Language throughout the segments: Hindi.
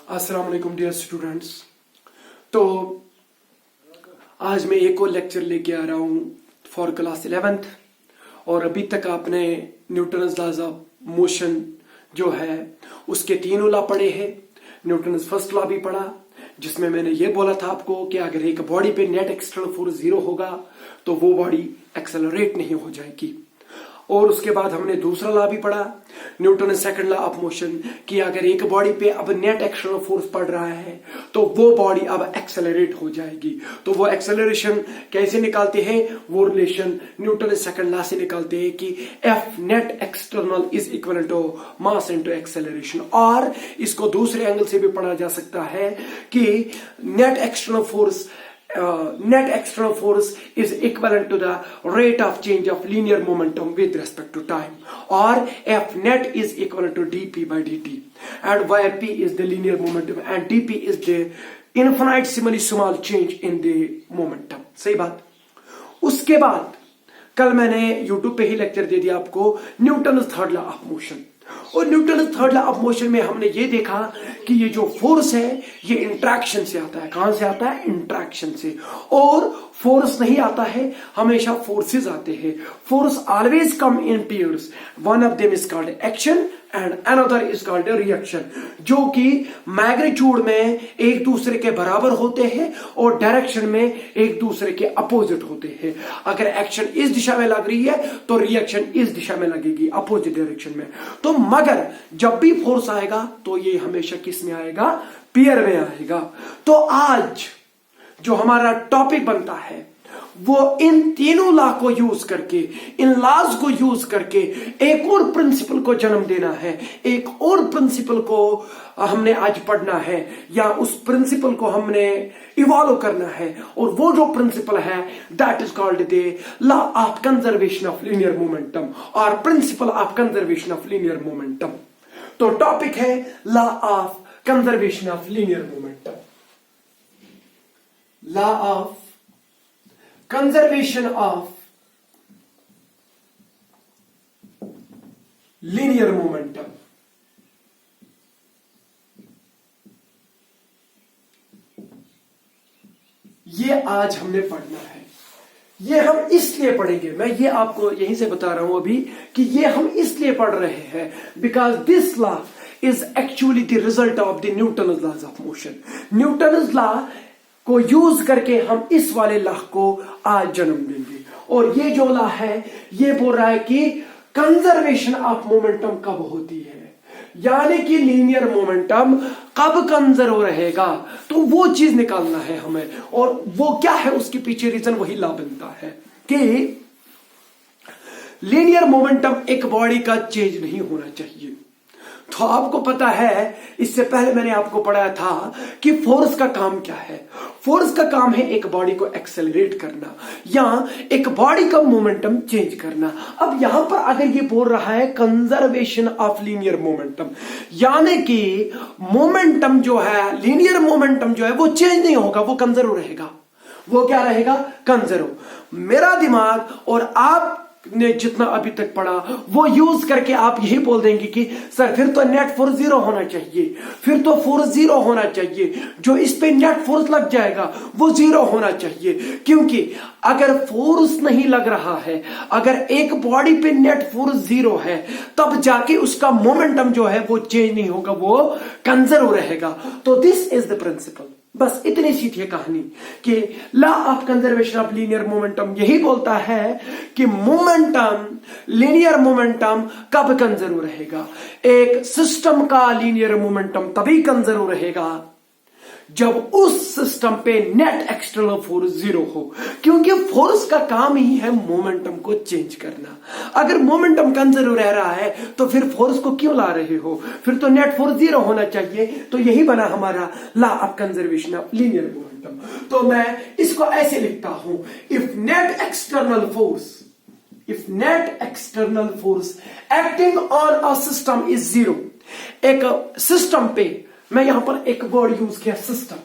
अस्सलाम वालेकुम डियर स्टूडेंट्स। तो आज मैं एक और लेक्चर लेके आ रहा हूँ फॉर क्लास 11th। और अभी तक आपने न्यूटन्स लॉज ऑफ मोशन जो है उसके तीनों लॉ पढ़े हैं। न्यूटन्स फर्स्ट लॉ भी पढ़ा जिसमें मैंने ये बोला था आपको कि अगर एक बॉडी पे नेट एक्सटर्नल फोर्स 0 होगा तो वो बॉडी एक्सेलरेट नहीं हो जाएगी। और उसके बाद हमने दूसरा लॉ भी पढ़ा, Newton second law of motion, कि अगर एक बॉडी पे अब नेट एक्सटर्नल फोर्स पड़ रहा है तो वो बॉडी अब एक्सेलरेट हो जाएगी। तो वो एक्सेलरेशन कैसे निकालते हैं, वो रिलेशन न्यूटन सेकंड लॉ से निकालते हैं कि F net external is equal to mass into acceleration. और इसको दूसरे एंगल से भी पढ़ा जा सकता है कि net external force is equivalent to the rate of change of linear momentum with respect to time, or F net is equivalent to dp by dt, and where p is the linear momentum and dp is the infinitesimally small change in the momentum। सही बात। उसके बाद कल मैंने YouTube पे ही लेक्चर दे दिया आपको Newton third law of motion. और Newton third law of motion में हमने ये देखा कि ये जो फोर्स है ये इंट्रैक्शन से आता है। कहां से आता है? इंट्रैक्शन से। और फोर्स नहीं आता है, हमेशा फोर्सेस आते हैं। Force always come in pairs, one of them is called action and another is called reaction, जो कि मैग्नीट्यूड में एक दूसरे के बराबर होते हैं और डायरेक्शन में एक दूसरे के अपोजिट होते हैं। अगर एक्शन इस दिशा में लग रही है तो रिएक्शन इस दिशा में लगेगी, अपोजिट डायरेक्शन में। तो मगर जब भी फोर्स आएगा तो ये हमेशा किस में आएगा? पेयर में आएगा। तो आज जो हमारा टॉपिक बनता है वो इन तीनों लॉ को यूज करके, इन लॉज को यूज करके एक और प्रिंसिपल को जन्म देना है। एक और प्रिंसिपल को हमने आज पढ़ना है, या उस प्रिंसिपल को हमने इवॉल्व करना है। और वो जो प्रिंसिपल है that is called the law of conservation of linear momentum, और principle of conservation of linear momentum. तो टॉपिक है law of conservation of linear momentum. Law of conservation of linear momentum. ये आज हमने पढ़ना है। ये हम इसलिए पढ़ेंगे, मैं ये आपको यहीं से बता रहा हूं अभी कि ये हम इसलिए पढ़ रहे हैं because this law is actually the result of the Newton's laws of motion. Newton's law को यूज करके हम इस वाले लॉ को आज जन्म देंगे। और ये जो लॉ है ये बोल रहा है कि कंजर्वेशन ऑफ मोमेंटम कब होती है, यानी कि लीनियर मोमेंटम कब कंजर्व रहेगा। तो वो चीज निकालना है हमें, और वो क्या है उसके पीछे रीजन, वही लॉ बनता है कि लीनियर मोमेंटम एक बॉडी का चेंज नहीं होना चाहिए। तो आपको पता है, इससे पहले मैंने आपको पढ़ाया था कि फोर्स का काम क्या है। फोर्स का काम है एक बॉडी को एक्सेलरेट करना या एक बॉडी का मोमेंटम चेंज करना। अब यहां पर अगर ये बोल रहा है कंजर्वेशन ऑफ लीनियर मोमेंटम, यानी कि मोमेंटम जो है, लीनियर मोमेंटम जो है वो चेंज नहीं होगा, वो कंजर्व रहेगा। वो क्या रहेगा? कंजर्व। मेरा दिमाग और आप ने जितना अभी तक पढ़ा वो यूज करके आप यही बोल देंगे कि सर फिर तो नेट फोर्स 0 होना चाहिए, फिर तो फोर्स 0 होना चाहिए, जो इस पे नेट फोर्स लग जाएगा वो 0 होना चाहिए। क्योंकि अगर फोर्स नहीं लग रहा है, अगर एक बॉडी पे नेट फोर्स 0 है, तब जाके उसका मोमेंटम जो है वो चेंज नहीं होगा, वो कंजर्व रहेगा। तो दिस इज द प्रिंसिपल। बस इतनी सी थी कहानी कि law of conservation of linear momentum यही बोलता है कि मोमेंटम, लीनियर मोमेंटम कब कंजर्व रहेगा। एक सिस्टम का लीनियर मोमेंटम तभी कंजर्व रहेगा जब उस सिस्टम पे नेट एक्सटर्नल फोर्स 0 हो, क्योंकि फोर्स का काम ही है मोमेंटम को चेंज करना। अगर मोमेंटम कंजर्व रह रहा है तो फिर फोर्स को क्यों ला रहे हो? फिर तो नेट फोर्स 0 होना चाहिए। तो यही बना हमारा law of conservation of linear momentum. तो मैं इसको ऐसे लिखता हूं, if net external force acting on a system is 0। एक सिस्टम पे मैं यहां पर एक वर्ड यूज किया, सिस्टम।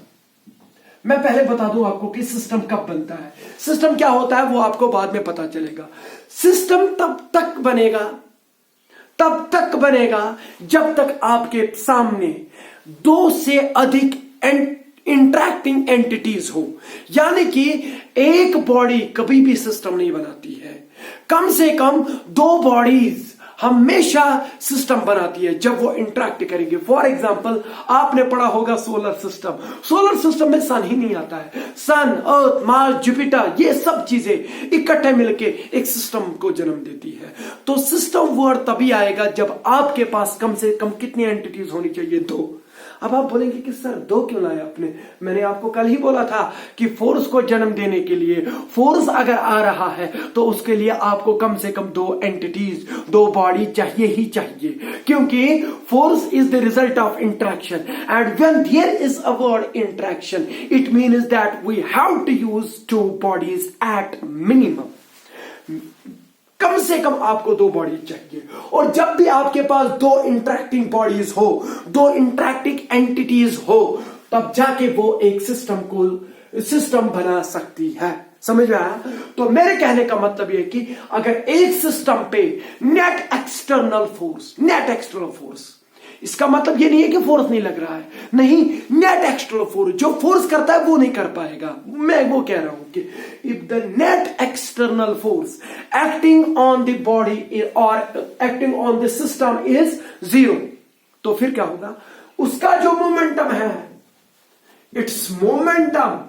मैं पहले बता दूं आपको कि सिस्टम कब बनता है। सिस्टम क्या होता है वो आपको बाद में पता चलेगा। सिस्टम तब तक बनेगा जब तक आपके सामने दो से अधिक इंटरैक्टिंग एंटिटीज हो, यानी कि एक बॉडी कभी भी सिस्टम नहीं बनाती है, कम से कम दो बॉडीज हमेशा सिस्टम बनाती है जब वो इंटरैक्ट करेंगे। फॉर एग्जाम्पल आपने पढ़ा होगा सोलर सिस्टम, सोलर सिस्टम में सन ही नहीं आता है, सन, अर्थ, मार्स, जुपिटर, ये सब चीजें इकट्ठे मिलके एक सिस्टम को जन्म देती है। तो सिस्टम वर्ड तभी आएगा जब आपके पास कम से कम कितनी एंटिटीज होनी चाहिए? दो। अब आप बोलेंगे कि सर दो क्यों लाए आपने? मैंने आपको कल ही बोला था कि फोर्स को जन्म देने के लिए, फोर्स अगर आ रहा है तो उसके लिए आपको कम से कम दो एंटिटीज, दो बॉडी चाहिए ही चाहिए, क्योंकि force is the result of interaction and when there is a word interaction it means that we have to use two bodies at minimum. कम से कम आपको दो बॉडी चाहिए, और जब भी आपके पास दो इंटरैक्टिंग बॉडीज हो, दो इंटरैक्टिंग एंटिटीज हो, तब जाके वो एक सिस्टम बना सकती है। समझ में आया? तो मेरे कहने का मतलब यह कि अगर एक सिस्टम पे नेट एक्सटर्नल फोर्स, इसका मतलब ये नहीं है कि फोर्स नहीं लग रहा है, नहीं, नेट एक्सटर्नल फोर्स, जो फोर्स करता है वो नहीं कर पाएगा। मैं वो कह रहा हूं कि if the net external force acting on the body और acting on the system is 0, तो फिर क्या होगा? उसका जो मोमेंटम है, इट्स मोमेंटम,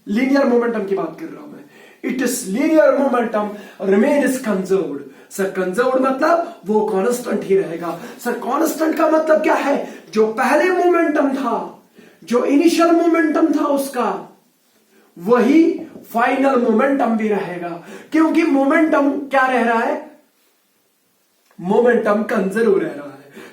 लीनियर मोमेंटम की बात कर रहा हूं मैं, it is linear momentum remain is conserved. Sir conserved मतलब वो कांस्टेंट ही रहेगा। सर कांस्टेंट का मतलब क्या है? जो पहले मोमेंटम था, जो इनिशियल मोमेंटम था उसका, वही फाइनल मोमेंटम भी रहेगा, क्योंकि मोमेंटम क्या रह रहा है? मोमेंटम कंजर्व रह रहा है।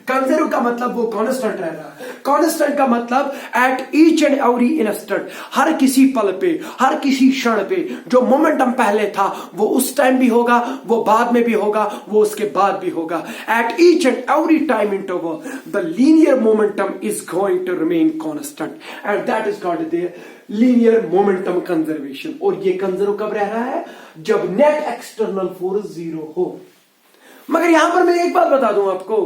कंजर्व का मतलब वो कांस्टेंट रह रहा है। कांस्टेंट का मतलब at each and every instant, हर किसी पल पे, हर किसी क्षण पे जो मोमेंटम पहले था वो उस टाइम भी होगा, वो बाद में भी होगा, वो उसके बाद भी होगा। At each and every time interval the linear momentum is going to remain constant and that is called the linear momentum conservation. और ये कंजर्व कब रह रहा है? जब नेट एक्सटर्नल फोर्स 0 हो। मगर यहां पर मैं एक बात बता दूं आपको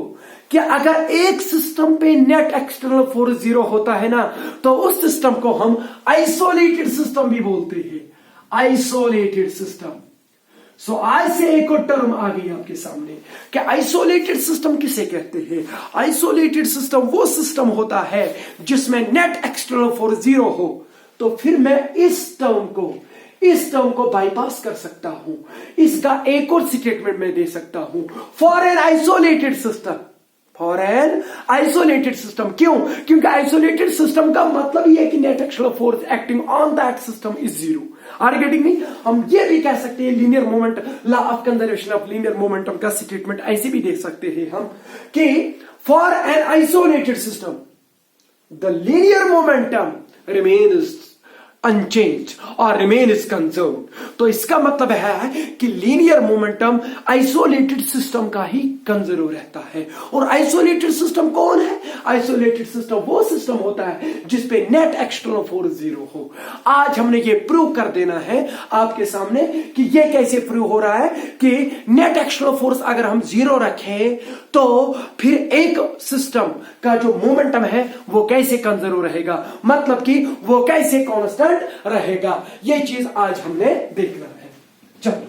कि अगर एक सिस्टम पे नेट एक्सटर्नल फोर्स 0 होता है ना, तो उस सिस्टम को हम आइसोलेटेड सिस्टम भी बोलते हैं, आइसोलेटेड सिस्टम। सो आज से एक और टर्म आ गई आपके सामने कि आइसोलेटेड सिस्टम किसे कहते हैं? आइसोलेटेड सिस्टम वो सिस्टम होता है जिसमें नेट एक्सटर्नल फोर्स 0 हो। तो फिर मैं इस टर्म को बाईपास कर सकता हूं, इसका एक और स्टेटमेंट मैं दे सकता हूं, for an isolated system, for an isolated system. क्यों? क्योंकि आइसोलेटेड सिस्टम का मतलब ये है कि net external force acting on that system is 0। Are getting me? हम ये भी कह सकते हैं, linear moment, law of conservation of linear momentum का स्टेटमेंट ऐसे भी देख सकते हैं हम कि for an isolated system the linear momentum remains unchanged और रिमेन इज कंजर्व्ड। तो इसका मतलब है कि लीनियर मोमेंटम आइसोलेटेड सिस्टम का ही कंजर्व रहता है। और आइसोलेटेड सिस्टम कौन है? आइसोलेटेड सिस्टम वो सिस्टम होता है जिसपे नेट एक्सटर्नल फोर्स 0 हो। आज हमने ये प्रूव कर देना है आपके सामने कि ये कैसे प्रूव हो रहा है कि नेट एक्सटर्नल फोर्स अगर हम 0 रखें तो फिर एक सिस्टम का जो मोमेंटम है वो कैसे कंजर्व रहेगा, मतलब कि वो कैसे कांस्टेंट रहेगा। ये चीज आज हमने देखना है। चलो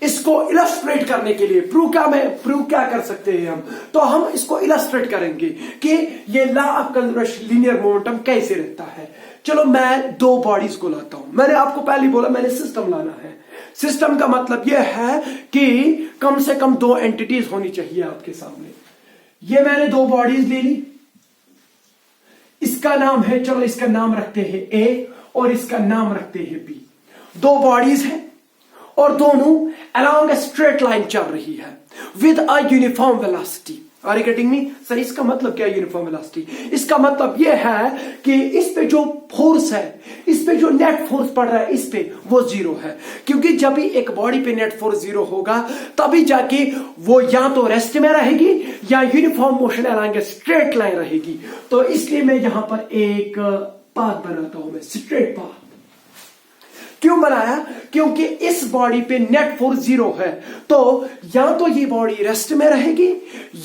इसको इलस्ट्रेट करने के लिए प्रूव क्या कर सकते हैं हम? तो हम इसको इलस्ट्रेट करेंगे कि ये law of conservation linear momentum कैसे रहता है। चलो मैं दो बॉडीज को लाता हूं। मैंने आपको पहले बोला मैंने सिस्टम लाना है। सिस्टम का मतलब यह है कि कम से कम दो एंटिटीज होनी चाहिए आपके सामने। ये मैंने दो बॉडीज ले ली, इसका नाम है, चलो इसका नाम रखते हैं ए और इसका नाम रखते हैं बी। दो बॉडीज हैं और दोनों अलोंग ए स्ट्रेट लाइन चल रही है with a uniform velocity. Are you getting me? Sir इसका मतलब क्या है यूनिफॉर्म वेलोसिटी? इसका मतलब यह है कि इस पे जो फोर्स है, इस पे जो नेट फोर्स पड़ रहा है इस पे, वो 0 है। क्योंकि जब भी एक बॉडी पे नेट फोर्स 0 होगा तभी जाके वो या तो रेस्ट में रहेगी या uniform motion along a straight line रहेगी। तो इसलिए मैं यहां पर एक पाथ बनाता हूं, मैं स्ट्रेट पाथ। क्यों बनाया? क्योंकि इस बॉडी पे नेट फोर्स 0 है, तो या तो ये बॉडी रेस्ट में रहेगी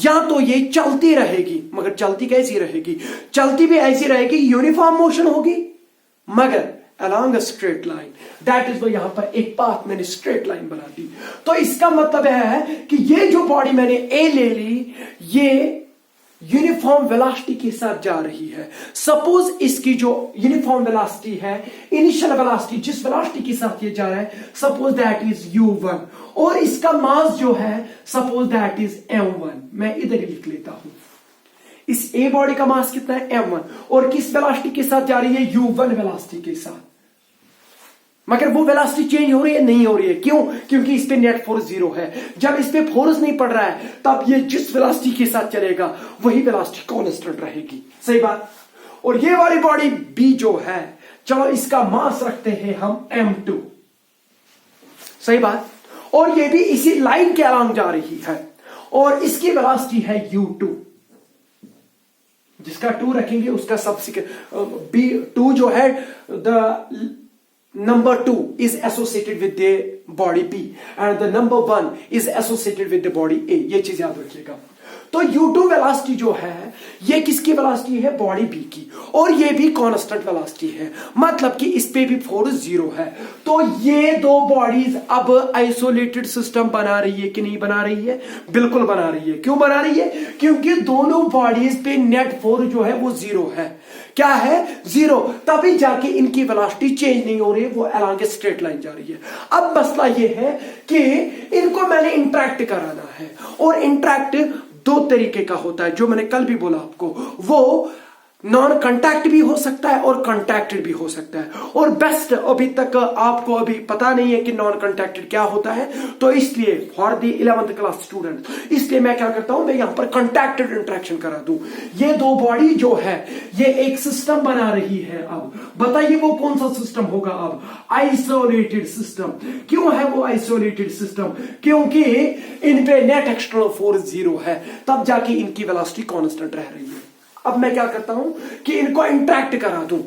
या तो ये चलती रहेगी। मगर चलती कैसी रहेगी? चलती भी ऐसी रहेगी, यूनिफॉर्म मोशन होगी, मगर along a straight line. That is वो यहां पर एक पाथ मैंने स्ट्रेट लाइन बना दी। तो इसका मतलब है कि ये जो बॉडी मैंने ए ले ली, ये यूनिफॉर्म वेलोसिटी के साथ जा रही है। सपोज इसकी जो यूनिफॉर्म वेलोसिटी है, इनिशियल वेलोसिटी जिस वेलोसिटी के साथ ये जा रहा है, सपोज दैट इज u1, और इसका मास जो है सपोज दैट इज m1। मैं इधर ही लिख लेता हूं, इस ए बॉडी का मास कितना है? m1, और किस वेलोसिटी के साथ जा रही है? u1 वेलोसिटी के साथ। मगर वो वेलोसिटी चेंज हो रही है? नहीं हो रही है। क्यों? क्योंकि इस पे नेट फोर्स 0 है। जब इस पे फोर्स नहीं पड़ रहा है तब ये जिस वेलोसिटी के साथ चलेगा वही वेलोसिटी कांस्टेंट रहेगी। सही बात। और ये वाली बॉडी बी जो है, चलो इसका मास रखते हैं हम m2। सही बात। और ये भी इसी लाइन के अलांग जा रही है और इसकी वेलोसिटी है u2। जिसका 2 रखेंगे उसका सबसिक्वेंट B2 जो है, the number 2 is associated with the body B and the number 1 is associated with the body A। ये चीज याद रखिएगा। तो u2 वेलोसिटी जो है ये किसकी वेलोसिटी है? बॉडी B की, और ये भी कांस्टेंट वेलोसिटी है, मतलब कि इस पे भी फोर्स 0 है। तो ये दो बॉडीज अब आइसोलेटेड सिस्टम बना रही है कि नहीं बना रही है? बिल्कुल बना रही है। क्यों बना रही है? क्योंकि दोनों बॉडीज पे नेट फोर्स जो है वो 0 है। क्या है? 0। तभी जाके इनकी वेलोसिटी चेंज नहीं हो रही है, वो अलोंग स्ट्रेट लाइन जा रही है। अब मसला ये है कि इनको मैंने इंटरेक्ट कराना है, और इंटरेक्ट 2 तरीके का होता है, जो मैंने कल भी बोला आपको। वो नॉन कांटेक्ट भी हो सकता है और कांटेक्टेड भी हो सकता है। और बेस्ट अभी तक आपको अभी पता नहीं है कि नॉन कांटेक्टेड क्या होता है, तो इसलिए for the 11th class student, इसलिए मैं क्या करता हूं, मैं यहां पर कांटेक्टेड इंटरेक्शन करा दूं। ये दो बॉडी जो है ये एक सिस्टम बना रही है। अब बताइए वो कौन सा सिस्टम होगा? अब आइसोलेटेड सिस्टम। क्यों है वो आइसोलेटेड सिस्टम? क्योंकि इन पे नेट एक्सटर्नल फोर्स 0 है, तब जाके इनकी वेलोसिटी कांस्टेंट रह रही है। अब मैं क्या करता हूं कि इनको इंटरेक्ट करा दूं,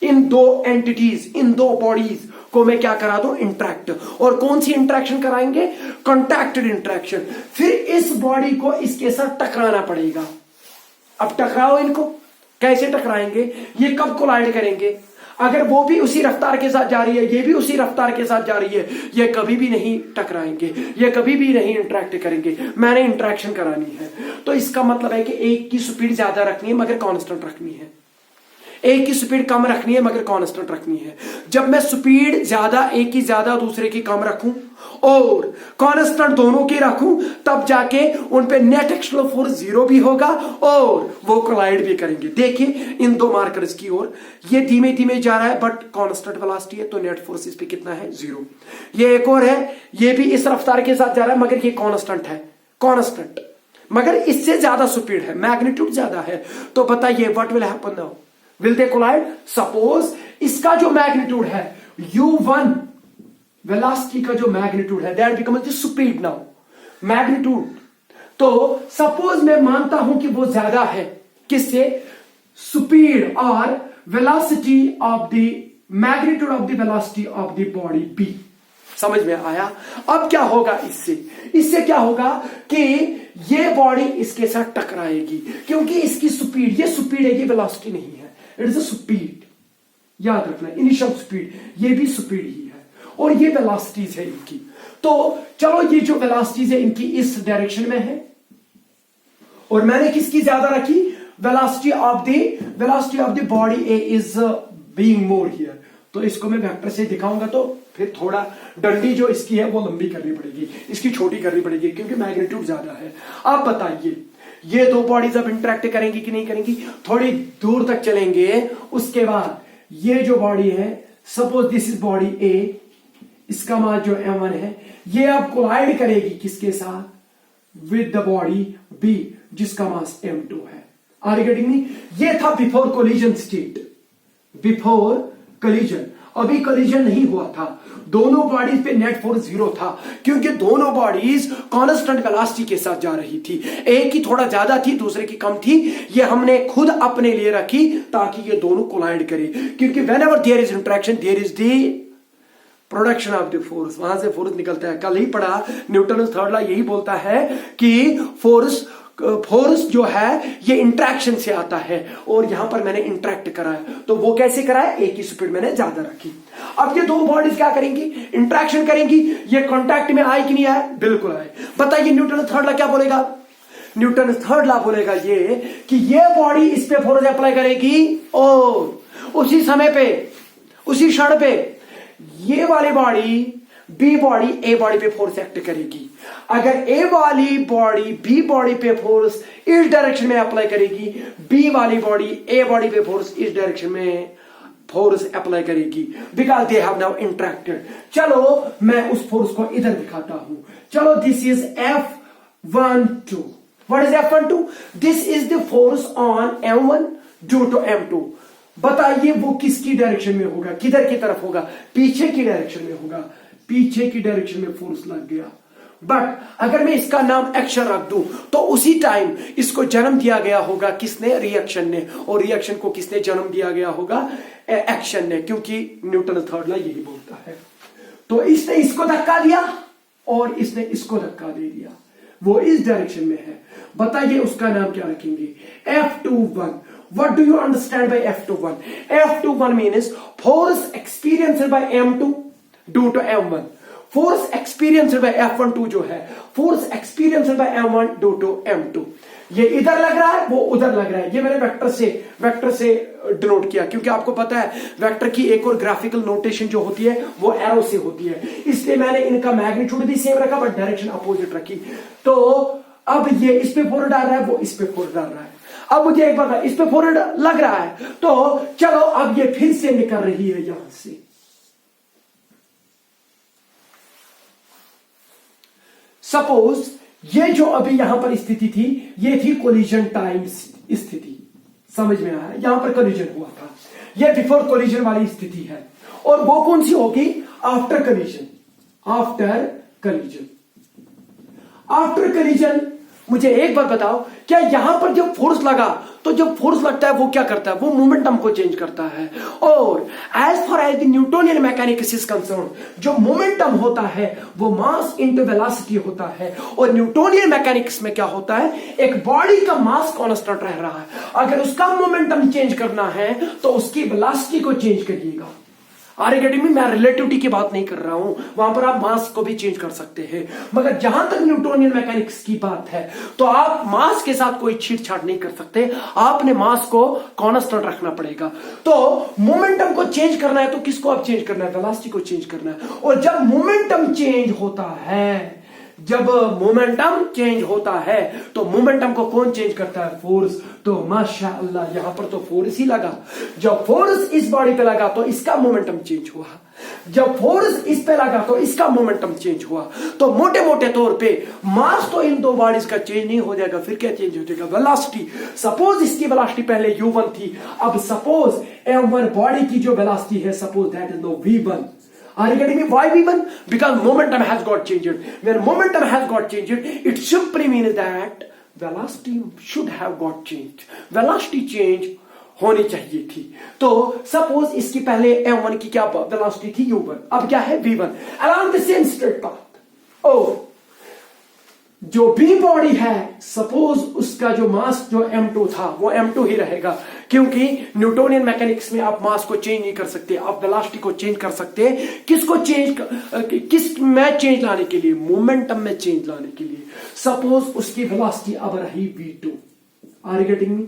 इन दो एंटिटीज, इन दो बॉडीज को मैं क्या करा दूं? इंटरेक्ट। और कौन सी इंटरेक्शन कराएंगे? Contacted interaction. फिर इस बॉडी को इसके साथ टकराना पड़ेगा। अब टकराओ इनको, कैसे टकराएंगे? ये कब कोलाइड करेंगे? अगर वो भी उसी रफ्तार के साथ जा रही है, ये भी उसी रफ्तार के साथ जा रही है, ये कभी भी नहीं टकराएंगे, ये कभी भी नहीं इंटरेक्ट करेंगे। मैंने इंटरेक्शन करानी है, तो इसका मतलब है कि एक की स्पीड ज्यादा रखनी है मगर कांस्टेंट रखनी है, एक की स्पीड कम रखनी है मगर कांस्टेंट रखनी है। जब मैं स्पीड ज्यादा, एक की ज्यादा दूसरे की कम रखूं और कांस्टेंट दोनों की रखूं, तब जाके उन पे नेट एक्सटर्नल फोर्स 0 भी होगा और वो कोलाइड भी करेंगे। देखिए इन दो मार्कर्स की ओर, ये धीमे धीमे जा रहा है बट कांस्टेंट वेलोसिटी है, तो नेट फोर्स इस पे कितना है? 0। ये एक और है, ये भी इस रफ्तार के साथ जा रहा है मगर ये कांस्टेंट है, कांस्टेंट, मगर इससे ज्यादा स्पीड है, मैग्नीट्यूड ज्यादा है। तो बताइए what will happen now? Will they collide? Suppose इसका जो मैग्नीट्यूड है u1 वेलोसिटी का जो मैग्नीट्यूड है, that becomes the speed now, magnitude. तो सपोज मैं मानता हूं कि वो ज्यादा है, किससे? स्पीड और velocity of the magnitude of the velocity of the body B। समझ में आया? अब क्या होगा इससे क्या होगा कि ये बॉडी इसके साथ टकराएगी, क्योंकि इसकी स्पीड, ये स्पीड है, ये वेलोसिटी नहीं है, इट इज अ स्पीड। याद रखना, इनिशियल स्पीड, ये भी स्पीड ही है और ये वेलोसिटीज है इनकी। तो चलो ये जो वेलोसिटीज है इनकी इस डायरेक्शन में है और मैंने किसकी ज्यादा रखी? Velocity of the body A is being more here. तो इसको मैं वेक्टर से दिखाऊंगा तो फिर थोड़ा डंडी जो इसकी है वो लंबी करनी पड़ेगी, इसकी छोटी करनी पड़ेगी क्योंकि मैग्नीट्यूड ज्यादा है। आप बताइए ये दो बॉडीज अब इंटरेक्ट करेंगी कि नहीं करेंगी? थोड़ी दूर तक चलेंगे, उसके बाद ये जो बॉडी है, सपोज दिस इज बॉडी ए, इसका मास जो m1 है, ये अब कोलाइड करेगी किसके साथ? विद द बॉडी B जिसका मास m2 है। Are you getting me? ये था before collision state, before collision. अभी कोलिजन नहीं हुआ था, दोनों बॉडीज पे नेट फोर्स 0 था क्योंकि दोनों बॉडीज कांस्टेंट वेलोसिटी के साथ जा रही थी। एक की थोड़ा ज्यादा थी, दूसरे की कम थी, ये हमने खुद अपने लिए रखी ताकि ये दोनों कोलाइड करे, क्योंकि whenever there is interaction there is the production of the force, वहां से फोर्स निकलता है। कल ही पढ़ा न्यूटन थर्ड लॉ यही बोलता है कि फोर्स जो है ये इंट्रैक्शन से आता है, और यहां पर मैंने इंट्रैक्ट कराया, तो वो कैसे कराया, एक ही स्पीड मैंने ज्यादा रखी। अब ये दो बॉडीज क्या करेंगी, इंट्रैक्शन करेंगी। ये कांटेक्ट में आए कि नहीं आए, बिल्कुल आए। बताइए न्यूटन थर्ड लॉ क्या बोलेगा, न्यूटन थर्ड लॉ बोलेगा ये कि ये बॉडी इस पे फोर्स अप्लाई करेगी, और उसी समय पे, उसी क्षण पे ये वाली body B body A body पे फोर्स एक्ट करेगी। अगर ए वाली बॉडी बी बॉडी पे फोर्स इस डायरेक्शन में अप्लाई करेगी, बी वाली बॉडी ए बॉडी पे फोर्स इस डायरेक्शन में फोर्स अप्लाई करेगी, because they have now interacted. चलो मैं उस फोर्स को इधर दिखाता हूं। चलो this is F12। What is F12? This is the force on M1 due to M2। बताइए वो किसकी डायरेक्शन में होगा, किधर की तरफ होगा, पीछे की डायरेक्शन में होगा। पीछे की डायरेक्शन में फोर्स लग गया। बट अगर मैं इसका नाम एक्शन रख दूं तो उसी टाइम इसको जन्म दिया गया होगा किसने, रिएक्शन ने, और रिएक्शन को किसने जन्म दिया गया होगा, एक्शन ने, क्योंकि न्यूटन थर्ड लॉ यही बोलता है। तो इसने इसको धक्का दिया और इसने इसको धक्का दे दिया, वो इस डायरेक्शन में है। बताइए उसका नाम क्या रखेंगे, F21। What do you understand by F21? F21 means force experienced by M2 due to M1. Force experienced by F12 जो है, force experienced by M1 due to M2। ये इधर लग रहा है, वो उधर लग रहा है। ये मैंने वेक्टर से डिनोट किया, क्योंकि आपको पता है वेक्टर की एक और ग्राफिकल नोटेशन जो होती है वो एरो से होती है, इसलिए मैंने इनका मैग्नीट्यूड भी सेम रखा बट डायरेक्शन अपोजिट रखी। तो अब ये इस पे फोर्स डाल रहा है, वो इस पे फोर्स डाल रहा है। अब मुझे एक बात, इस पे फोर्स लग रहा है, तो चलो अब ये फिर से निकल रही है यहां से। सपोज ये जो अभी यहां पर स्थिति थी, ये थी कोलिजन टाइम स्थिति, समझ में आया, यहां पर कोलिजन हुआ था, ये बिफोर कोलिजन वाली स्थिति है। और वो कौन सी होगी, after collision. After collision, after collision मुझे एक बात बताओ, क्या यहां पर जब फोर्स लगा, तो जब फोर्स लगता है वो क्या करता है, वो मोमेंटम को चेंज करता है। और as far as the Newtonian mechanics is concern, जो मोमेंटम होता है वो मास इनटू वेलोसिटी होता है। और न्यूटोनियन मैकेनिक्स में क्या होता है, एक बॉडी का मास कांस्टेंट रह रहा है, अगर उसका मोमेंटम चेंज करना है तो उसकी वेलोसिटी को चेंज करिएगा। आर्गेटिव में मैं रिलेटिविटी की बात नहीं कर रहा हूं, वहां पर आप मास को भी चेंज कर सकते हैं, मगर जहां तक न्यूटोनियन मैकेनिक्स की बात है तो आप मास के साथ कोई छेड़छाड़ नहीं कर सकते, आपने मास को कांस्टेंट रखना पड़ेगा। तो मोमेंटम को चेंज करना है तो किसको आप चेंज करना है, वेलोसिटी को चेंज करना है। और जब मोमेंटम चेंज होता है, जब मोमेंटम चेंज होता है तो मोमेंटम को कौन चेंज करता है, फोर्स। तो माशाअल्लाह यहां पर तो फोर्स ही लगा, जब फोर्स इस बॉडी पे लगा तो इसका मोमेंटम चेंज हुआ, जब फोर्स इस पे लगा तो इसका मोमेंटम चेंज हुआ। तो मोटे मोटे तौर पे मास तो इन दो बॉडीज का चेंज नहीं हो जाएगा, फिर क्या चेंज हो जाएगा, वेलोसिटी। सपोज इसकी वेलोसिटी पहले u1 थी, अब सपोज m1 बॉडी की जो वेलोसिटी है, suppose that is no v1। Are you getting me? Why V1? Because momentum has got changed. When momentum has got changed, it simply means that velocity should have got changed. Velocity change होनी चाहिए थी। तो सपोज इसकी पहले M1 की क्या वेलोसिटी थी, U1, अब क्या है V1 along the same straight path। और जो B बॉडी है, सपोज उसका जो मास जो M2 था वो M2 ही रहेगा, क्योंकि न्यूटोनियन मैकेनिक्स में आप मास को चेंज नहीं कर सकते, आप वेलोसिटी को चेंज कर सकते। किसको चेंज, किस में चेंज लाने के लिए, मोमेंटम में चेंज लाने के लिए। सपोज उसकी वेलोसिटी अब रही v2, आर यू गेटिंग मी,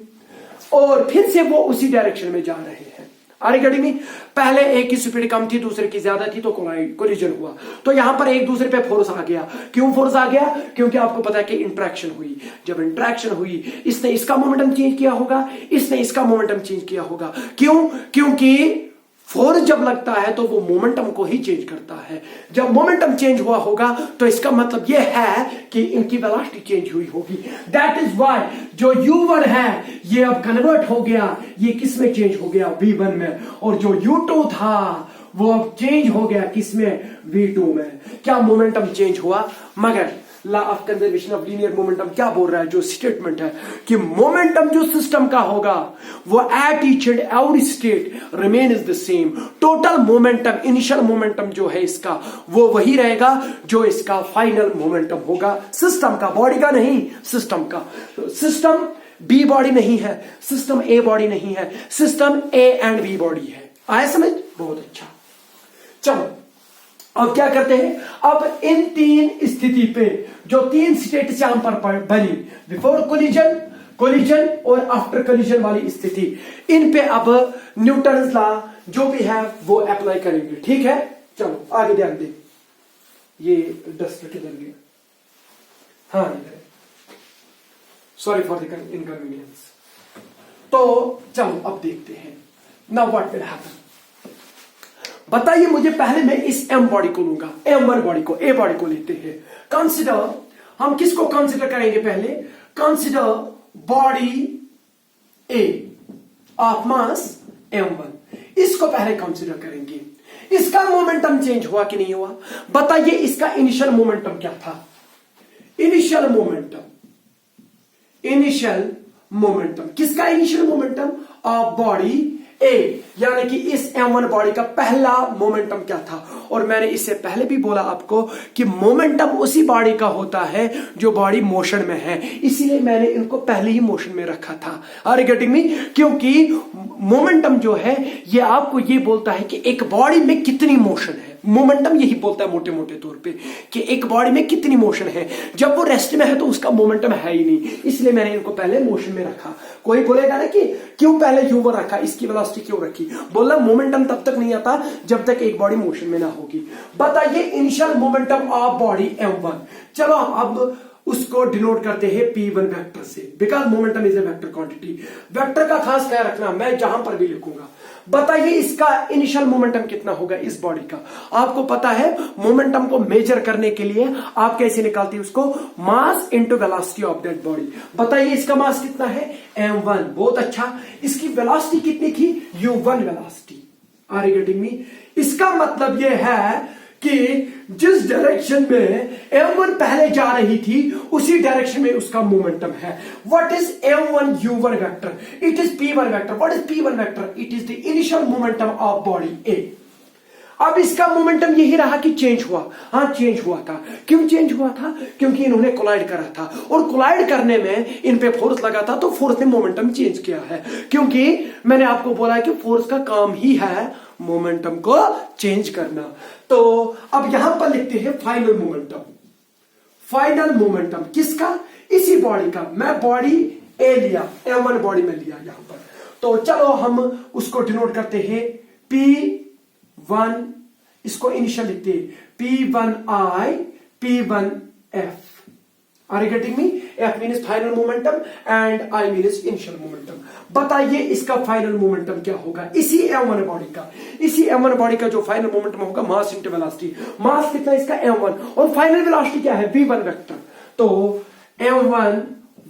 और फिर से वो उसी डायरेक्शन में जा रहे हैं, आर यू गेटिंग मी। पहले एक की स्पीड कम थी, दूसरे की ज्यादा थी, तो कोलिजन हुआ, तो यहां पर एक दूसरे पे फोर्स आ गया। क्यों फोर्स आ गया, क्योंकि आपको पता है कि इंट्रैक्शन हुई। जब इंट्रैक्शन हुई, इसने इसका मोमेंटम चेंज किया होगा, इसने इसका मोमेंटम चेंज किया होगा। क्यों, क्योंकि फोर्स जब लगता है तो वो मोमेंटम को ही चेंज करता है। जब मोमेंटम चेंज हुआ होगा तो इसका मतलब यह है कि इनकी वेलोसिटी चेंज हुई होगी। दैट इज व्हाई जो u1 है ये अब कन्वर्ट हो गया, ये किस में चेंज हो गया, v1 में, और जो u2 था वो अब चेंज हो गया किसमें, v2 में। क्या मोमेंटम चेंज हुआ, मगर law of conservation of linear momentum क्या बोल रहा है, जो स्टेटमेंट है कि मोमेंटम जो सिस्टम का होगा वो eight each and every state remain is the same. Total momentum, initial momentum जो है इसका वो वही रहेगा जो इसका फाइनल मोमेंटम होगा, सिस्टम का, बॉडी का नहीं, सिस्टम का। सिस्टम बी बॉडी नहीं है, सिस्टम ए बॉडी नहीं है, system A and B body है। आया समझ? बहुत अच्छा। चलो अब क्या करते हैं, अब इन तीन स्थिति पे जो तीन स्टेट यहां पर बनी, बिफोर कोलिजन, कोलिजन और आफ्टर कोलिजन वाली स्थिति, इन पे अब न्यूटन लॉ जो भी है वो अप्लाई करेंगे। ठीक है, चलो आगे ध्यान दें। ये डस्ट किधर गया? हाँ, सॉरी फॉर द इनकन्वीनियंस। तो चलो अब देखते हैं नाउ व्हाट विल हैपन। बताइए मुझे, पहले मैं इस एम बॉडी को लूंगा, M1 बॉडी को, ए बॉडी को लेते हैं। कंसिडर, हम किसको कंसिडर करेंगे पहले? Consider body A of mass M1, इसको पहले कंसिडर करेंगे। इसका मोमेंटम चेंज हुआ कि नहीं हुआ? बताइए इसका इनिशियल मोमेंटम क्या था? इनिशियल मोमेंटम, इनिशियल मोमेंटम किसका? इनिशियल मोमेंटम ऑफ बॉडी ए, यानी कि इस M1 बॉडी का पहला मोमेंटम क्या था? और मैंने इससे पहले भी बोला आपको कि मोमेंटम उसी बॉडी का होता है जो बॉडी मोशन में है, इसीलिए मैंने इनको पहले ही मोशन में रखा था। Are you getting me? क्योंकि मोमेंटम जो है ये आपको ये बोलता है कि एक बॉडी में कितनी मोशन है। मोमेंटम यही बोलता है मोटे मोटे तौर पे कि एक बॉडी में कितनी मोशन है। जब वो रेस्ट में है तो उसका मोमेंटम है ही नहीं, इसलिए मैंने इनको पहले मोशन में रखा। कोई बोलेगा ना कि क्यों पहले ह्यूमर रखा, इसकी वेलोसिटी क्यों रखी? बोला मोमेंटम तब तक नहीं आता जब तक एक बॉडी मोशन में ना होगी। बताइए initial momentum of body M1, चलो अब उसको डिनोट करते हैं P1 वेक्टर से, because momentum is a vector quantity. Vector का खास ख्याल रखना, मैं जहां पर भी लिखूंगा। बताइए इसका इनिशियल मोमेंटम कितना होगा इस बॉडी का? आपको पता है मोमेंटम को मेजर करने के लिए आप कैसे निकालते हैं उसको? Mass into velocity of that body. बताइए इसका मास कितना है? M1। बहुत अच्छा। इसकी वेलोसिटी कितनी थी? U1 velocity. Are you getting me? इसका मतलब यह है कि जिस डायरेक्शन में M1 पहले जा रही थी उसी डायरेक्शन में उसका मोमेंटम है। What is M1 U1 vector? It is P1 vector. What is P1 vector? It is the initial momentum of body A। अब इसका मोमेंटम यही रहा कि चेंज हुआ। हाँ, चेंज हुआ था। क्यों चेंज हुआ था? क्योंकि इन्होंने कोलाइड करा था, और कोलाइड करने में इन पे फोर्स लगा था, तो फोर्स ने मोमेंटम चेंज किया है। क्योंकि मैंने आपको बोला है कि फोर्स का काम ही है मोमेंटम को चेंज करना। तो अब यहां पर लिखते हैं फाइनल मोमेंटम। फाइनल मोमेंटम किसका? इसी बॉडी का। मैं बॉडी ए लिया, M1 बॉडी में लिया यहां पर। तो चलो हम उसको डिनोट करते हैं P1, इसको इनिशियल लिखते हैं P1I, P1F। Are you getting me? F means final momentum and I means initial momentum। बताइए इसका फाइनल मोमेंटम क्या होगा इसी M1 बॉडी का? इसी M1 बॉडी का जो फाइनल मोमेंटम होगा मास इंटू वेलोसिटी। मास कितना इसका? M1, और फाइनल वेलोसिटी क्या है? V1 vector. तो M1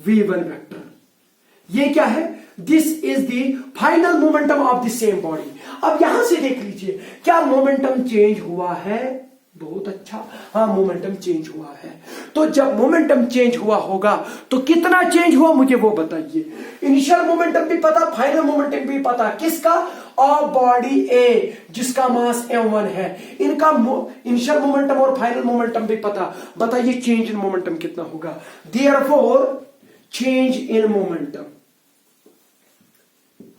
V1 वेक्टर, ये क्या है? This is the final momentum of the same body. अब यहां से देख लीजिए क्या मोमेंटम चेंज हुआ है? बहुत अच्छा, हाँ मोमेंटम चेंज हुआ है। तो जब मोमेंटम चेंज हुआ होगा तो कितना चेंज हुआ मुझे वो बताइए। इनिशियल मोमेंटम भी पता, फाइनल मोमेंटम भी पता। किसका? ऑफ बॉडी ए, जिसका मास M1 है। इनका इनिशियल मोमेंटम और फाइनल मोमेंटम भी पता। बताइए चेंज इन मोमेंटम कितना होगा? Therefore change in momentum,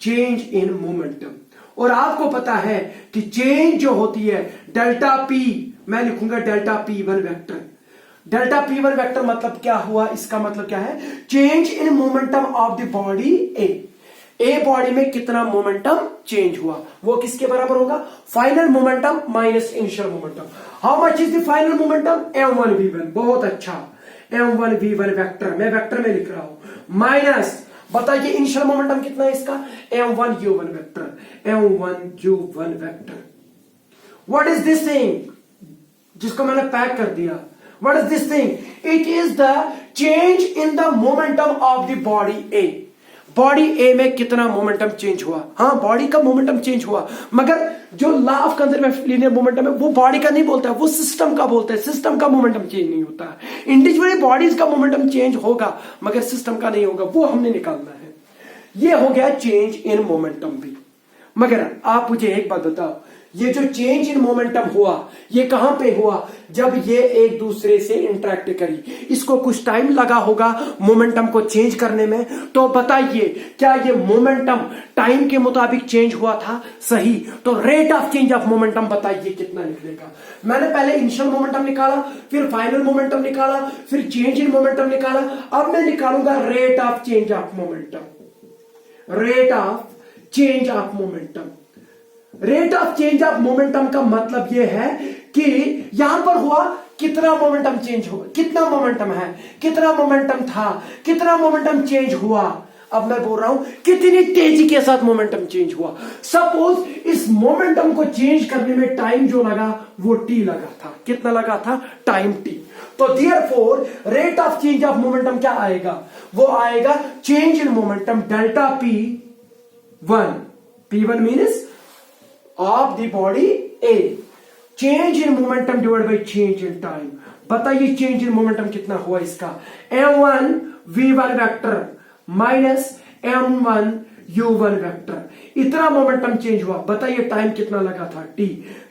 change in momentum. और आपको पता है कि चेंज जो होती है डेल्टा P, मैं लिखूंगा delta P1 vector. Delta P1 vector मतलब क्या हुआ? इसका मतलब क्या है? Change in momentum of the body A. A body में कितना मोमेंटम चेंज हुआ वो किसके बराबर होगा? Final momentum minus initial momentum. How much is the final momentum? M1 V1। बहुत अच्छा, M1 V1 वेक्टर, मैं वेक्टर में लिख रहा हूं, माइनस बताइए इनिशियल मोमेंटम कितना है इसका? M1 U1 vector, M1 U1 vector. What is this thing जिसको मैंने पैक कर दिया? What is this thing? It is the change in the momentum of the body A. Body A में कितना मोमेंटम चेंज हुआ। हाँ, बॉडी का मोमेंटम चेंज हुआ, मगर जो law of conservative linear momentum है वो बॉडी का नहीं बोलता है, वो सिस्टम का बोलता है। सिस्टम का मोमेंटम चेंज नहीं होता है। इंडिविजुअली बॉडीज का मोमेंटम चेंज होगा मगर सिस्टम का नहीं होगा, वो हमने निकालना है। ये हो गया चेंज इन मोमेंटम भी। मगर आप मुझे एक बात बताओ, ये जो चेंज इन मोमेंटम हुआ ये कहां पे हुआ? जब ये एक दूसरे से इंटरेक्ट करी। इसको कुछ टाइम लगा होगा मोमेंटम को चेंज करने में। तो बताइए, क्या ये मोमेंटम टाइम के मुताबिक चेंज हुआ था? सही। तो rate of change of momentum बताइए कितना निकलेगा। मैंने पहले इनिशियल मोमेंटम निकाला, फिर फाइनल मोमेंटम निकाला, फिर चेंज इन मोमेंटम निकाला। अब मैं निकालूंगा rate of change of momentum. Rate of change of momentum. Rate of change of momentum का मतलब यह है कि यहां पर हुआ कितना मोमेंटम चेंज हुआ, कितना मोमेंटम है, कितना मोमेंटम था, कितना मोमेंटम चेंज हुआ। अब मैं बोल रहा हूं कितनी तेजी के साथ मोमेंटम चेंज हुआ। सपोज इस मोमेंटम को चेंज करने में टाइम जो लगा वो टी लगा था। कितना लगा था? Time T. तो therefore rate of change of momentum क्या आएगा? वो आएगा change in momentum delta P1। P1 means of the body A. Change in momentum divide by change in time. बताइए चेंज इन मोमेंटम कितना हुआ इसका? m1 v1 vector minus m1 u1 vector. इतना मोमेंटम चेंज हुआ। बताइए टाइम कितना लगा था? t।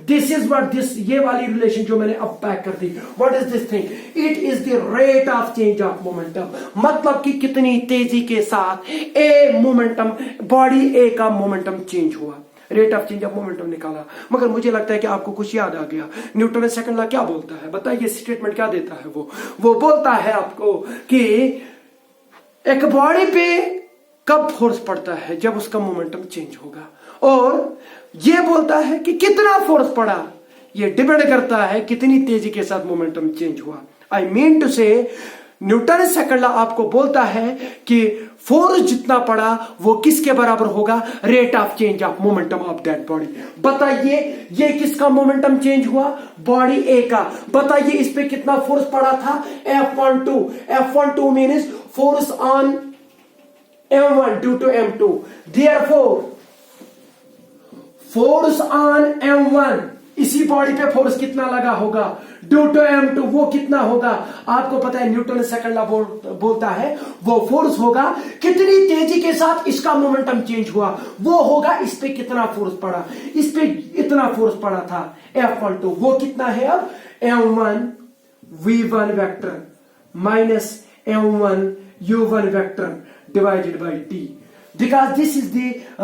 This is what this, ये वाली रिलेशन जो मैंने अब पैक कर दी, what is this thing? It is the rate of change of momentum. मतलब कि कितनी तेजी के साथ ए मोमेंटम, बॉडी ए का मोमेंटम चेंज हुआ। Rate of change of momentum निकाला। मगर मुझे लगता है कि आपको कुछ याद आ गया। न्यूटन ने सेकंड लॉ क्या बोलता है? बताइए स्टेटमेंट क्या देता है? वो बोलता है आपको कि एक बॉडी पे कब फोर्स पड़ता है? जब उसका मोमेंटम चेंज होगा। और ये बोलता है कि कितना फोर्स पड़ा, ये डिपेंड करता है कितनी तेजी के साथ मोमेंटम चेंज हुआ। आई मीन टू से न्यूटन सेकंड लॉ आपको बोलता है कि फोर्स जितना पड़ा वो किसके बराबर होगा? Rate of change of momentum of that body. बताइए ये किसका मोमेंटम चेंज हुआ? बॉडी ए का। बताइए इस पे कितना फोर्स पड़ा था? F12। F12 means force on M1 due to M2। Therefore force on M1, इसी बॉडी पे फोर्स कितना लगा होगा? Due to M2। वो कितना होगा? आपको पता है न्यूटन सेकंड लॉ बोलता है वो फोर्स होगा कितनी तेजी के साथ इसका मोमेंटम चेंज हुआ, वो होगा इस पे कितना फोर्स पड़ा। इस पे इतना फोर्स पड़ा था F12। वो कितना है अब? M1 v1 vector minus M1 u1 vector divided by t। Because this is the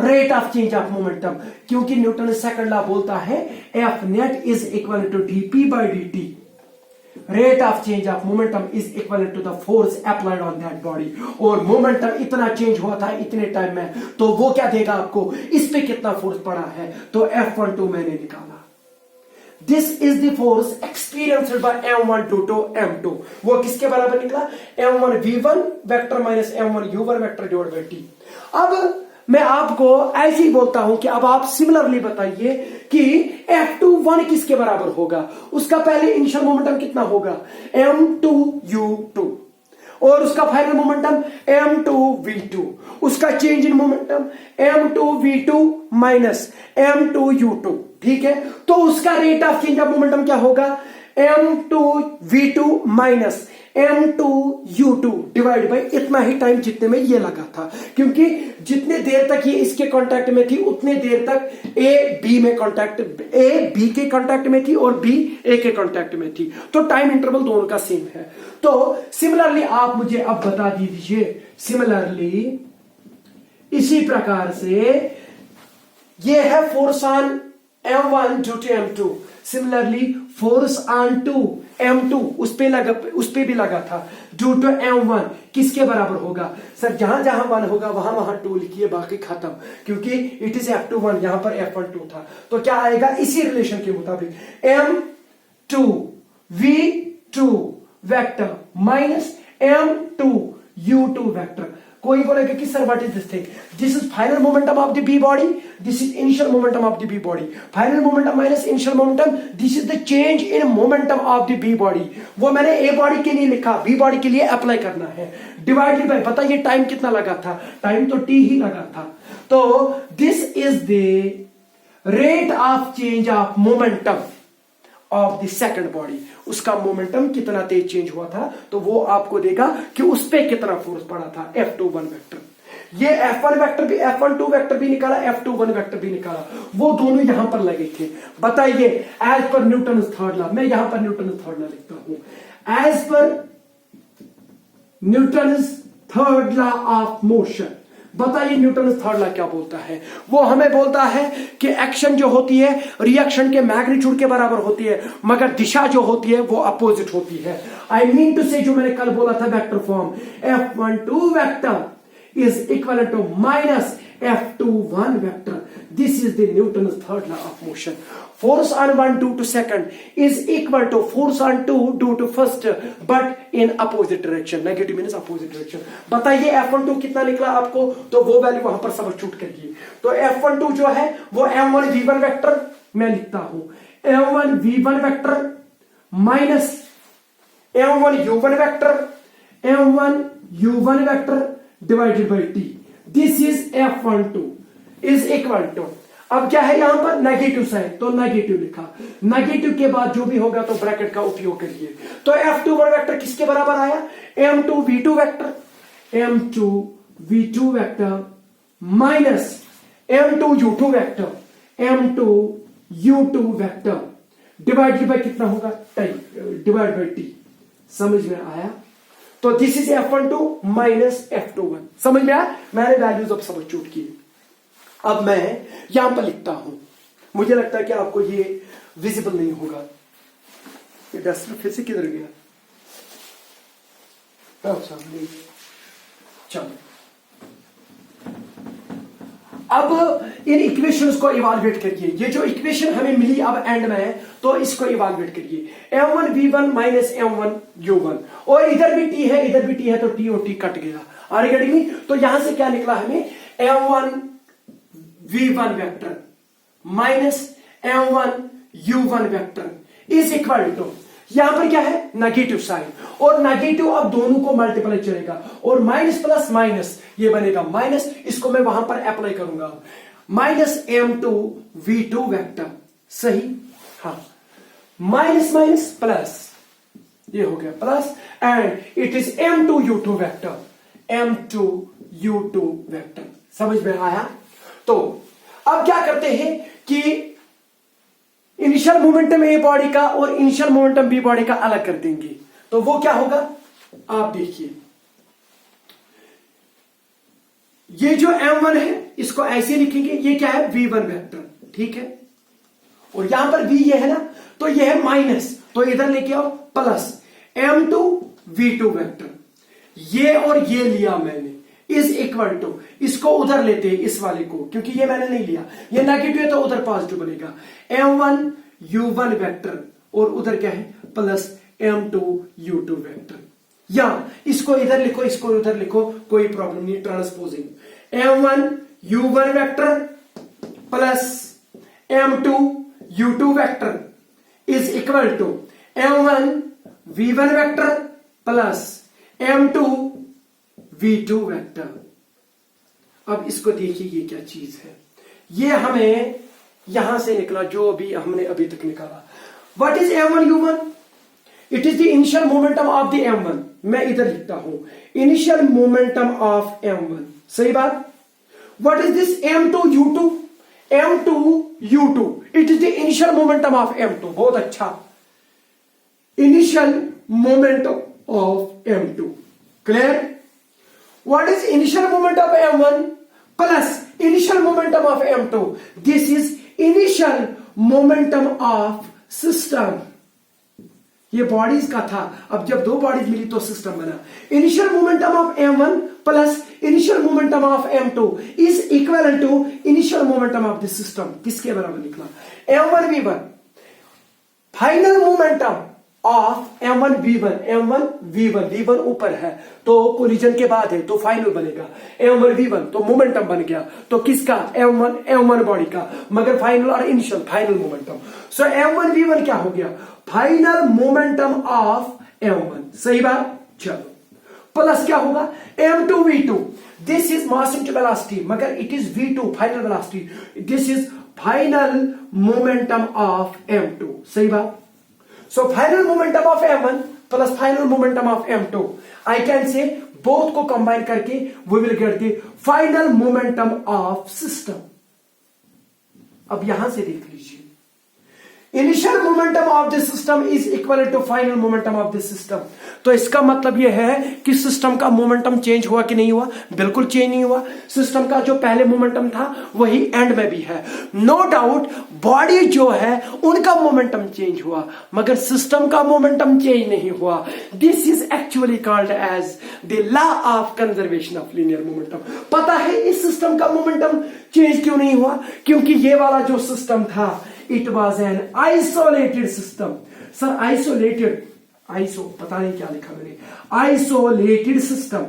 rate of change of momentum. क्योंकि न्यूटन सेकंड लॉ बोलता है F net is equal to dp by dt। Rate of change of momentum is equal to the force applied on that body. और मोमेंटम इतना चेंज हुआ था इतने टाइम में, तो वो क्या देगा आपको? इस पे कितना फोर्स पड़ा है? तो F12 मैंने निकाला। This is the force experienced by M1 to M2। वो किसके बराबर निकला? M1 v1 vector minus M1 u1 vector divide by t। अब मैं आपको ऐसे ही बोलता हूं कि अब आप सिमिलरली बताइए कि F21 किसके बराबर होगा? उसका पहले इनिशियल मोमेंटम कितना होगा? M2u2। और उसका फाइनल मोमेंटम M2v2। उसका change in momentum M2v2 minus M2u2। ठीक है, तो उसका rate of change of momentum क्या होगा? M2v2 minus M2u2 divide by इतना ही टाइम जितने में ये लगा था। क्योंकि जितने देर तक ये इसके कांटेक्ट में थी उतने देर तक ए बी के कांटेक्ट में थी और बी ए के कांटेक्ट में थी। तो टाइम इंटरवल दोनों का सेम है। तो सिमिलरली आप मुझे अब बता दीजिए, सिमिलरली इसी प्रकार से ये है force on M1 due to M2। Similarly force on two M2 उस पे भी लगा था ड्यू टू M1 किसके बराबर होगा? सर जहां जहां 1 होगा वहां वहां 2 लिखिए, बाकी खत्म। क्योंकि इट इज F21, यहां पर F12 था। तो क्या आएगा इसी रिलेशन के मुताबिक? M2 v2 vector minus M2 u2 vector. कोई बोलेगा कि sir what is this thing, this is final momentum of the B body, this is initial momentum of the B body, final momentum minus initial momentum, this is the change in momentum of the B body. वो मैंने ए बॉडी के लिए लिखा, बी बॉडी के लिए अप्लाई करना है, डिवाइडेड बाय, बताइए टाइम कितना लगा था, टाइम तो टी ही लगा था। तो this is the rate of change of momentum of the second body, उसका मोमेंटम कितना तेज चेंज हुआ था, तो वो आपको देगा कि उस पे कितना फोर्स पड़ा था, F21 वेक्टर। ये F1 वेक्टर भी, F12 वेक्टर भी निकाला, F21 वेक्टर भी निकाला, वो दोनों यहां पर लगे थे। बताइए as per Newton third law, मैं यहां पर न्यूटन थर्ड लॉ लिखता हूं, as per Newton third law of motion. बताइए न्यूटन थर्ड लॉ क्या बोलता है, वो हमें बोलता है कि एक्शन जो होती है रिएक्शन के मैग्नीट्यूड के बराबर होती है, मगर दिशा जो होती है वो अपोजिट होती है। आई मीन टू से, जो मैंने कल बोला था vector form, F12 vector is equal to minus F21 vector. This is the Newton third law of motion. Force on 1 due to second is equal to force on 2 due to first, but in opposite direction. Negative means opposite direction. बताइए F12 कितना निकला आपको, तो वो वैल्यू वहां पर सबस्टिट्यूट करिए। तो F12 जो है वो M1V1 वेक्टर मैं लिखता हूं, M1V1 vector minus M1U1 vector, M1U1 vector divided by T। This is F12 is equal to, अब क्या है यहां पर नेगेटिव साइन, तो नेगेटिव लिखा, नेगेटिव के बाद जो भी होगा तो ब्रैकेट का उपयोग करिए। तो F21 वेक्टर किसके बराबर आया, M2V2 vector, M2V2 vector minus M2U2 vector, M2U2 vector divided by कितना होगा, डिवाइड बाय T। समझ में आया? तो this is F12 minus F21। समझ में आया? मैंने वैल्यूज अब सबस्टिट्यूट किए। अब मैं यहां पर लिखता हूं, मुझे लगता है कि आपको ये विजिबल नहीं होगा, ये डस्टर फिर से किधर गया, चलो अब इन इक्वेशंस को इवाल्युएट करिए। ये जो इक्वेशन हमें मिली अब एंड में, तो इसको इवाल्युएट करिए। M1V1 माइनस M1U1, और इधर भी T है इधर भी T है, तो T और T कट गया। Are you getting me? तो यहां से क्या निकला हमें, M1V1 vector minus M1U1 vector is equal to, यहां पर क्या है नेगेटिव साइन, और नेगेटिव अब दोनों को मल्टीप्लाई चलेगा, और माइनस प्लस माइनस ये बनेगा माइनस, इसको मैं वहां पर अप्लाई करूंगा, माइनस M2V2 वेक्टर, सही, हाँ, माइनस माइनस प्लस, ये हो गया plus, and it is M2U2 vector, M2U2 vector. समझ में आया? तो अब क्या करते हैं कि इनिशियल मोमेंटम ए बॉडी का और इनिशियल मोमेंटम बी बॉडी का अलग कर देंगे। तो वो क्या होगा, आप देखिए, ये जो M1 है इसको ऐसे लिखेंगे, ये क्या है V1 वेक्टर, ठीक है, और यहां पर V ये है ना, तो ये है माइनस, तो इधर लेके आओ प्लस M2V2 वेक्टर, ये और ये लिया मैंने, इज इक्वल टू, इसको उधर लेते हैं इस वाले को, क्योंकि ये मैंने नहीं लिया, ये नेगेटिव है तो उधर पॉजिटिव बनेगा, M1U1 वेक्टर, और उधर क्या है प्लस M2U2 वेक्टर, या इसको इधर लिखो इसको उधर लिखो, कोई प्रॉब्लम नहीं, transposing M1U1 vector plus M2U2 vector is equal to M1V1 vector plus M2V2 vector. अब इसको देखिए, ये क्या चीज है, ये हमें यहां से निकला जो अभी हमने अभी तक निकाला। What is M1U1? It is the initial momentum of the M1। मैं इधर लिखता हूं इनिशियल मोमेंटम ऑफ M1, सही बात। What is this M2U2? M2U2 it is the initial momentum of M2। बहुत अच्छा, initial momentum of M2, clear. What is initial momentum of M1 plus initial momentum of M2? This is initial momentum of system. ये बॉडीज का था, अब जब दो बॉडीज मिली तो सिस्टम बना। Initial momentum of M1 plus initial momentum of M2 is equal to initial momentum of the system. किसके बराबर निकला? M1V1 final momentum of m1v1 ऊपर है तो कोलिजन के बाद है तो फाइनल बनेगा m1v1 तो मोमेंटम बन गया तो किसका m1 बॉडी का, मगर फाइनल और इनिशियल फाइनल मोमेंटम। सो m1v1 क्या हो गया, फाइनल मोमेंटम ऑफ m1, सही बात। चलो प्लस क्या होगा m2v2, this is mass into velocity मगर it is v2 final velocity, this is final momentum of m2, सही बात। So final momentum of m1 plus final momentum of m2. I can say both को combine करके we will get the final momentum of system. अब यहां से देख लीजिए, initial momentum of the system is equal to final momentum of the system. तो इसका मतलब यह है कि सिस्टम का मोमेंटम चेंज हुआ कि नहीं हुआ, बिल्कुल चेंज नहीं हुआ। सिस्टम का जो पहले मोमेंटम था वही एंड में भी है। नो डाउट बॉडी जो है उनका मोमेंटम चेंज हुआ मगर सिस्टम का मोमेंटम चेंज नहीं हुआ। This is actually called as the law of conservation of linear momentum. पता है इस सिस्टम का मोमेंटम चेंज क्यों नहीं हुआ, क्योंकि ये वाला जो सिस्टम था it was an isolated system. Sir isolated, iso पता नहीं क्या लिखा मैंने, आइसोलेटेड सिस्टम।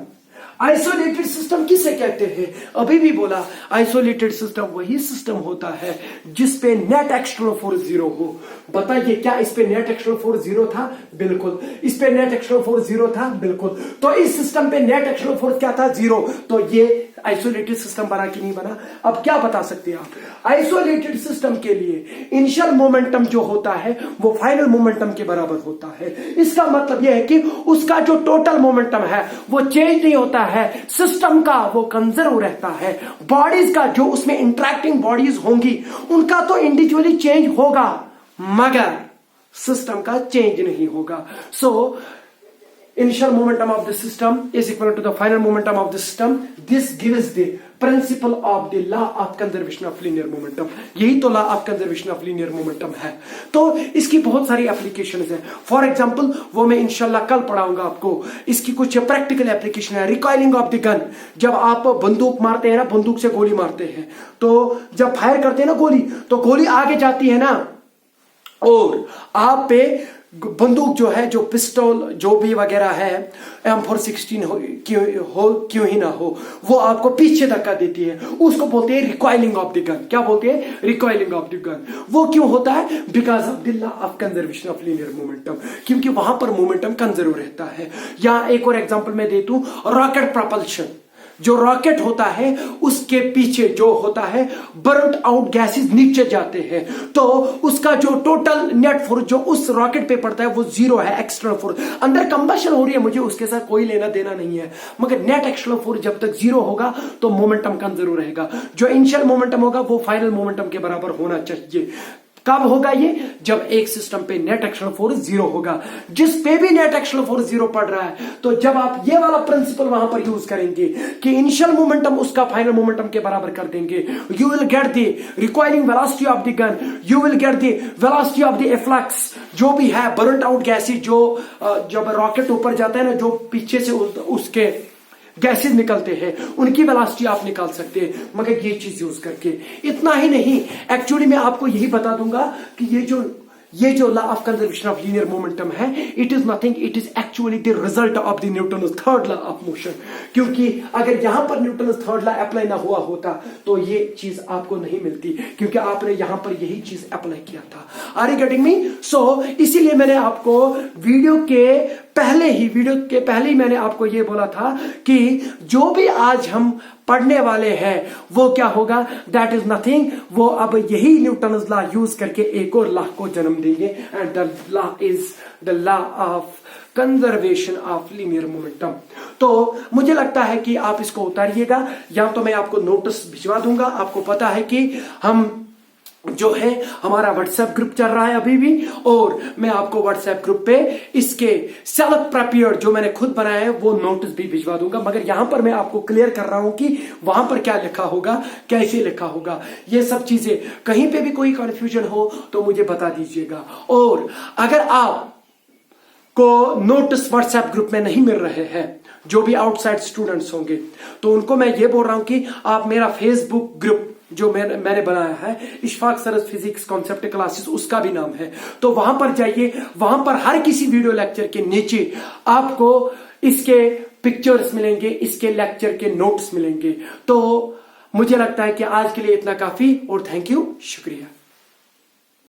आइसोलेटेड सिस्टम किसे कहते हैं, अभी भी बोला आइसोलेटेड सिस्टम वही सिस्टम होता है जिसपे नेट एक्सटर्नल फोर्स 0 हो। बताइए क्या इस पे नेट एक्सटर्नल फोर्स 0 था, बिल्कुल। इस पे नेट एक्सटर्नल फोर्स 0 था, बिल्कुल। तो इस सिस्टम पे नेट एक्सटर्नल फोर्स क्या था, 0। तो ये आइसोलेटेड सिस्टम बना कि नहीं बना। अब क्या बता सकते हैं आप, आइसोलेटेड सिस्टम के लिए इनिशियल मोमेंटम जो होता है वो फाइनल मोमेंटम के बराबर होता है। इसका मतलब यह है कि उसका जो टोटल मोमेंटम है वो चेंज नहीं होता है, सिस्टम का वो कंजर्व रहता है। बॉडीज का जो उसमें इंटरेक्टिंग बॉडीज होंगी उनका तो इंडिविजुअली चेंज होगा मगर सिस्टम का चेंज नहीं होगा। सो initial momentum of the system is equal to the final momentum of the system. This gives the principle of the law of conservation of linear momentum. यही तो law of conservation of linear momentum है। तो इसकी बहुत सारी एप्लीकेशंस हैं। फॉर एग्जांपल वो मैं इंशाल्लाह कल पढ़ाऊंगा आपको। इसकी कुछ प्रैक्टिकल एप्लीकेशन है। रिकॉइलिंग ऑफ द गन, जब आप बंदूक मारते हैं ना, बंदूक से गोली मारते हैं तो जब फायर करते हैं ना गोली, तो गोली आगे जाती है ना, और आप पे बंदूक जो है, जो पिस्टल जो भी वगैरह है, M416 क्यों ही ना हो, वो आपको पीछे धक्का देती है। उसको बोलते हैं रिकॉइलिंग ऑफ द गन। क्या बोलते हैं, रिकॉइलिंग ऑफ द गन। वो क्यों होता है, because of the law of conservation of linear momentum, क्योंकि वहां पर मोमेंटम कंजर्व रहता है। या एक और एग्जांपल मैं दे दूं, रॉकेट प्रपल्शन। जो रॉकेट होता है उसके पीछे जो होता है बर्न आउट गैसेस नीचे जाते हैं, तो उसका जो टोटल नेट फोर्स जो उस रॉकेट पे पड़ता है वो 0 है। एक्सटर्नल फोर्स, अंदर कंबशन हो रही है, मुझे उसके साथ कोई लेना देना नहीं है, मगर नेट एक्सटर्नल फोर्स जब तक 0 होगा तो मोमेंटम कंजर्व रहेगा। जो इनिशियल मोमेंटम होगा वो फाइनल मोमेंटम के बराबर होना चाहिए। कब होगा ये, जब एक सिस्टम पे नेट एक्सटर्नल फोर्स 0 होगा। जिस पे भी नेट एक्सटर्नल फोर्स 0 पड़ रहा है, तो जब आप ये वाला प्रिंसिपल वहां पर यूज करेंगे कि इनिशियल मोमेंटम उसका फाइनल मोमेंटम के बराबर कर देंगे, you will get the recoiling velocity of the gun, you will get the velocity of the efflux, जो भी है बर्न आउट गैसेज, जो जब रॉकेट ऊपर जाता है ना, जो पीछे से उसके गैसेज निकलते हैं, उनकी वेलोसिटी आप निकाल सकते हैं मगर ये चीज यूज करके। इतना ही नहीं, एक्चुअली मैं आपको यही बता दूंगा कि ये जो law of conservation of linear momentum है, it is nothing, it is actually the result of the Newton's third law of motion. क्योंकि अगर यहां पर न्यूटन्स थर्ड लॉ अप्लाई ना हुआ होता तो ये चीज आपको नहीं मिलती, क्योंकि आपने यहां पर यही चीज अप्लाई किया था। Are you getting me? So इसीलिए मैंने आपको वीडियो के पहले ही मैंने आपको ये बोला था कि जो भी आज हम पढ़ने वाले हैं वो क्या होगा, दैट इज नथिंग, वो अब यही न्यूटन्स लॉ यूज करके एक और लॉ को जन्म देंगे, and the law is the law of conservation of linear momentum. तो मुझे लगता है कि आप इसको उतारिएगा, या तो मैं आपको नोटिस भिजवा दूंगा। आपको पता है कि हम जो है हमारा व्हाट्सएप ग्रुप चल रहा है अभी भी, और मैं आपको व्हाट्सएप ग्रुप पे इसके सेल्फ प्रिपेयर्ड जो मैंने खुद बनाया है वो नोटिस भी भिजवा दूंगा। मगर यहां पर मैं आपको क्लियर कर रहा हूं कि वहां पर क्या लिखा होगा, कैसे लिखा होगा, ये सब चीजें। कहीं पे भी कोई कंफ्यूजन हो तो मुझे बता दीजिएगा। और अगर आप को नोटिस व्हाट्सएप ग्रुप में नहीं मिल रहे हैं, जो भी आउटसाइड स्टूडेंट्स होंगे, तो उनको मैं ये बोल रहा हूं कि आप मेरा फेसबुक ग्रुप जो मैंने बनाया है, इशफाक सरस फिजिक्स कॉन्सेप्ट क्लासेस, उसका भी नाम है। तो वहां पर जाइए, वहां पर हर किसी वीडियो लेक्चर के नीचे आपको इसके पिक्चर्स मिलेंगे, इसके लेक्चर के नोट्स मिलेंगे। तो मुझे लगता है कि आज के लिए इतना काफी, और थैंक यू, शुक्रिया।